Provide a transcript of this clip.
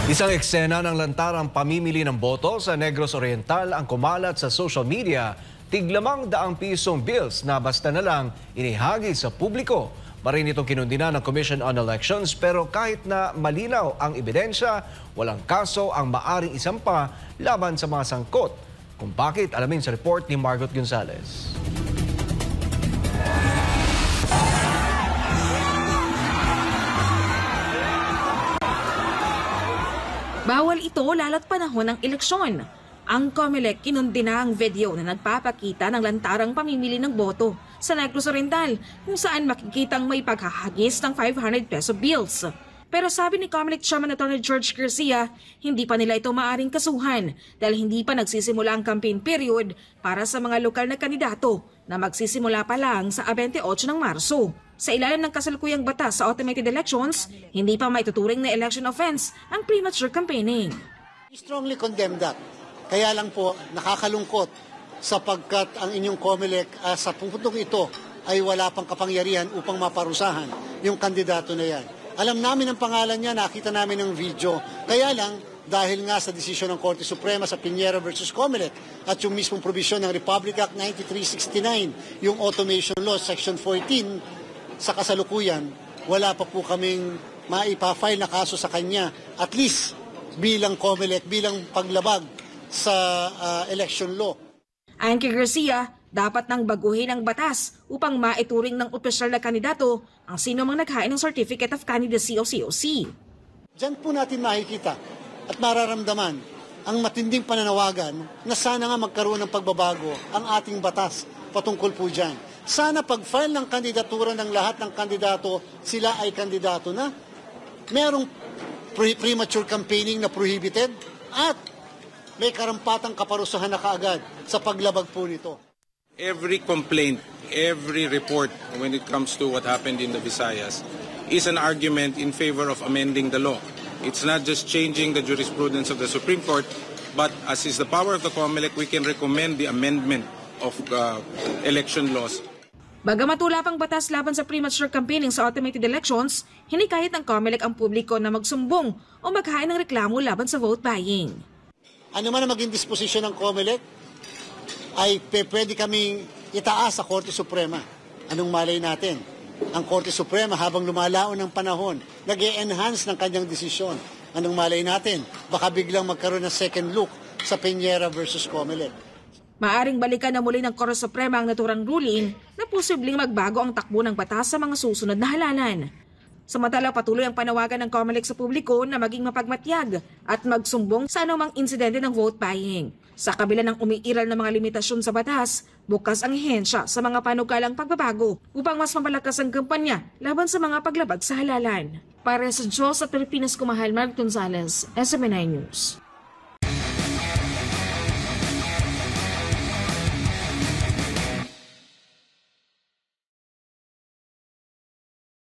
Isang eksena ng lantarang pamimili ng boto sa Negros Oriental ang kumalat sa social media. Tiglamang daang pisong bills na basta na lang inihagi sa publiko. Marin itong kinundina ng Commission on Elections pero kahit na malinaw ang ebidensya, walang kaso ang maaring isampa laban sa mga sangkot. Kung bakit, alamin sa report ni Margot Gonzalez. Bawal ito lalo't panahon ng eleksyon. Ang COMELEC kinundina ang video na nagpapakita ng lantarang pamimili ng boto sa Negros Oriental kung saan makikitang may paghahagis ng 500 peso bills. Pero sabi ni COMELEC Chairman Attorney George Garcia, hindi pa nila ito maaring kasuhan dahil hindi pa nagsisimula ang campaign period para sa mga lokal na kandidato na magsisimula pa lang sa 28 ng Marso. Sa ilalim ng kasalukuyang batas sa automated elections, hindi pa maituturing na election offense ang premature campaigning. We strongly condemn that. Kaya lang po, nakakalungkot sapagkat ang inyong COMELEC sa puntong ito ay wala pang kapangyarihan upang maparusahan yung kandidato na yan. Alam namin ang pangalan niya, nakita namin ang video. Kaya lang, dahil nga sa desisyon ng Korte Suprema sa Piñera versus COMELEC at yung mismong probisyon ng Republic Act 9369, yung Automation Law, Section 14, sa kasalukuyan, wala pa po kaming maipafile na kaso sa kanya, at least bilang COMELEC, bilang paglabag sa election law. Ayon kay Garcia, dapat nang baguhin ang batas upang maituring ng opisyal na kandidato ang sino mang naghain ng Certificate of Candidacy o COC. Diyan po natin makikita at mararamdaman ang matinding pananawagan na sana nga magkaroon ng pagbabago ang ating batas patungkol po dyan. Sana pag-file ng kandidatura ng lahat ng kandidato, sila ay kandidato na. Merong premature campaigning na prohibited at may karampatang kaparusahan na kaagad sa paglabag po nito. Every complaint, every report when it comes to what happened in the Visayas is an argument in favor of amending the law. It's not just changing the jurisprudence of the Supreme Court, but as is the power of the COMELEC, we can recommend the amendment of election laws. Bagamat wala pang batas laban sa premature campaigning sa automated elections, hinikayat ng COMELEC ang publiko na magsumbong o maghain ng reklamo laban sa vote buying. Ano man ang maging disposisyon ng COMELEC, ay pwede kaming itaas sa Korte Suprema. Anong malay natin? Ang Korte Suprema habang lumalaon ng panahon, nag-e-enhance ng kanyang desisyon. Anong malay natin? Baka biglang magkaroon ng second look sa Piñera versus COMELEC. Maaring balikan na muli ng Korte Suprema ang naturang ruling na posibleng magbago ang takbo ng batas sa mga susunod na halalan. Samantala, patuloy ang panawagan ng COMELEC sa publiko na maging mapagmatyag at magsumbong sa anumang insidente ng vote buying. Sa kabila ng umiiral na mga limitasyon sa batas, bukas ang ahensya sa mga panukalang pagbabago upang mas mapalakas ang kampanya laban sa mga paglabag sa halalan. Para sa Diyos at Pilipinas, kumahal, Margot Gonzalez, SMNI News.